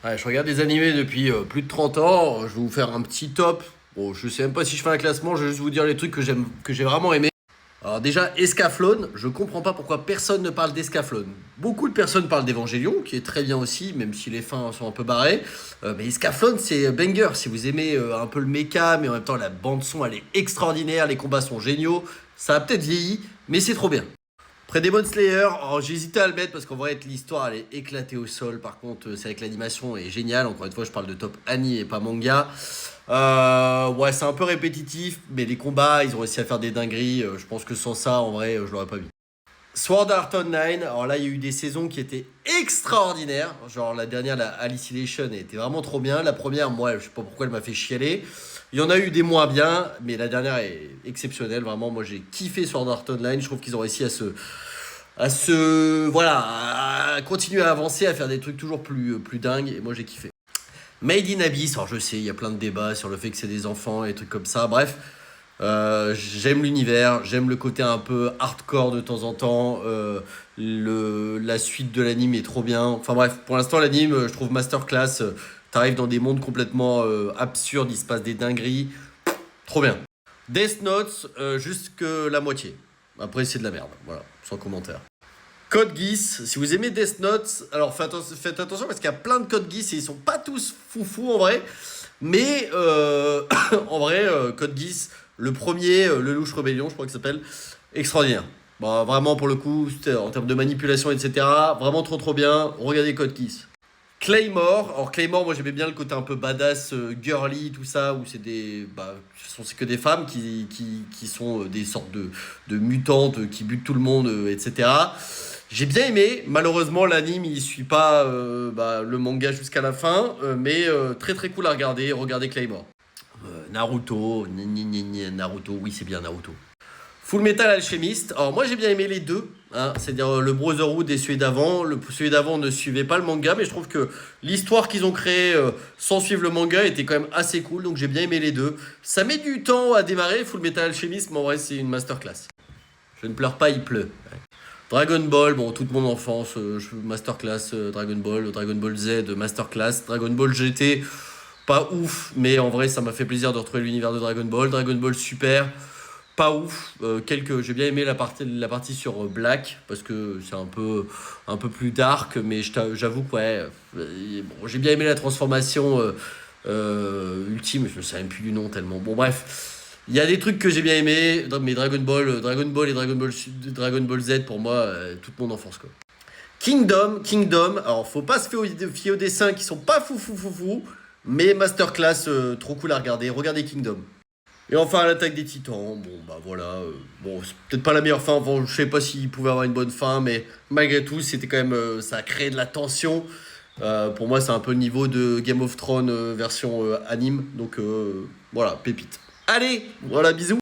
Ouais, je regarde des animés depuis plus de 30 ans. Je vais vous faire un petit top. Bon, je sais même pas si je fais un classement, je vais juste vous dire les trucs que j'aime, que j'ai vraiment aimé. Alors déjà, Escaflowne, je comprends pas pourquoi personne ne parle d'Escaflowne. Beaucoup de personnes parlent d'Evangelion, qui est très bien aussi, même si les fins sont un peu barrées. Mais Escaflowne, c'est banger. Si vous aimez un peu le mecha, mais en même temps la bande son, elle est extraordinaire, les combats sont géniaux. Ça a peut-être vieilli, mais c'est trop bien. Après Demon Slayer, oh, j'ai hésité à le mettre parce qu'en vrai, l'histoire elle est éclatée au sol. Par contre, c'est avec l'animation est géniale. Encore une fois, je parle de top Annie et pas manga. Ouais, c'est un peu répétitif, mais les combats, ils ont réussi à faire des dingueries. Je pense que sans ça, en vrai, je l'aurais pas mis. Sword Art Online, alors là, il y a eu des saisons qui étaient extraordinaires. Genre la dernière, la Alicization, elle était vraiment trop bien. La première, moi, je sais pas pourquoi elle m'a fait chialer. Il y en a eu des moins bien, mais la dernière est exceptionnelle. Vraiment, moi, j'ai kiffé Sword Art Online. Je trouve qu'ils ont réussi à continuer à avancer, à faire des trucs toujours plus dingues. Et moi, j'ai kiffé. Made in Abyss, alors je sais, il y a plein de débats sur le fait que c'est des enfants et trucs comme ça. Bref, j'aime l'univers, j'aime le côté un peu hardcore de temps en temps. La suite de l'anime est trop bien. Enfin bref, pour l'instant, l'anime, je trouve masterclass. T'arrives dans des mondes complètement absurdes, il se passe des dingueries. Trop bien. Death Note, jusque la moitié. Après, c'est de la merde. Voilà, sans commentaire. Code Geass, si vous aimez Death Note, alors faites attention parce qu'il y a plein de Code Geass et ils sont pas tous foufous en vrai. Mais en vrai, Code Geass, le premier, le Louche Rebellion, je crois que ça s'appelle, extraordinaire. Bah, vraiment pour le coup, en termes de manipulation, etc. Vraiment trop trop bien. Regardez Code Geass. Claymore, alors Claymore, moi j'aimais bien le côté un peu badass, girly, tout ça, où c'est des. Bah, c'est que des femmes qui sont des sortes de mutantes qui butent tout le monde, etc. J'ai bien aimé, malheureusement l'anime il suit pas le manga jusqu'à la fin, mais très très cool à regarder, regardez Claymore. Naruto, Naruto, oui c'est bien Naruto. Full Metal Alchemist. Alors moi j'ai bien aimé les deux, hein, c'est-à-dire le Brotherhood et celui d'avant. Celui d'avant ne suivait pas le manga, mais je trouve que l'histoire qu'ils ont créée sans suivre le manga était quand même assez cool, donc j'ai bien aimé les deux. Ça met du temps à démarrer, Full Metal Alchemist, mais en vrai c'est une masterclass. Je ne pleure pas, il pleut. Ouais. Dragon Ball, bon, toute mon enfance, masterclass Dragon Ball Z, masterclass, Dragon Ball GT, pas ouf, mais en vrai ça m'a fait plaisir de retrouver l'univers de Dragon Ball Super. Pas ouf. J'ai bien aimé la partie sur Black parce que c'est un peu plus dark, mais j'avoue que ouais, bon, j'ai bien aimé la transformation ultime. Je me souviens même plus du nom tellement. Bon bref, il y a des trucs que j'ai bien aimé, mais Dragon Ball et Dragon Ball Z pour moi toute mon enfance quoi. Kingdom. Alors faut pas se fier aux dessins qui sont pas fou, mais masterclass trop cool à regarder. Regardez Kingdom. Et enfin, l'attaque des titans. Bon, bah voilà. Bon, c'est peut-être pas la meilleure fin. Bon, je sais pas s'il pouvait avoir une bonne fin, mais malgré tout, c'était quand même. Ça a créé de la tension. Pour moi, c'est un peu le niveau de Game of Thrones version anime. Donc voilà, pépite. Allez, voilà, bisous.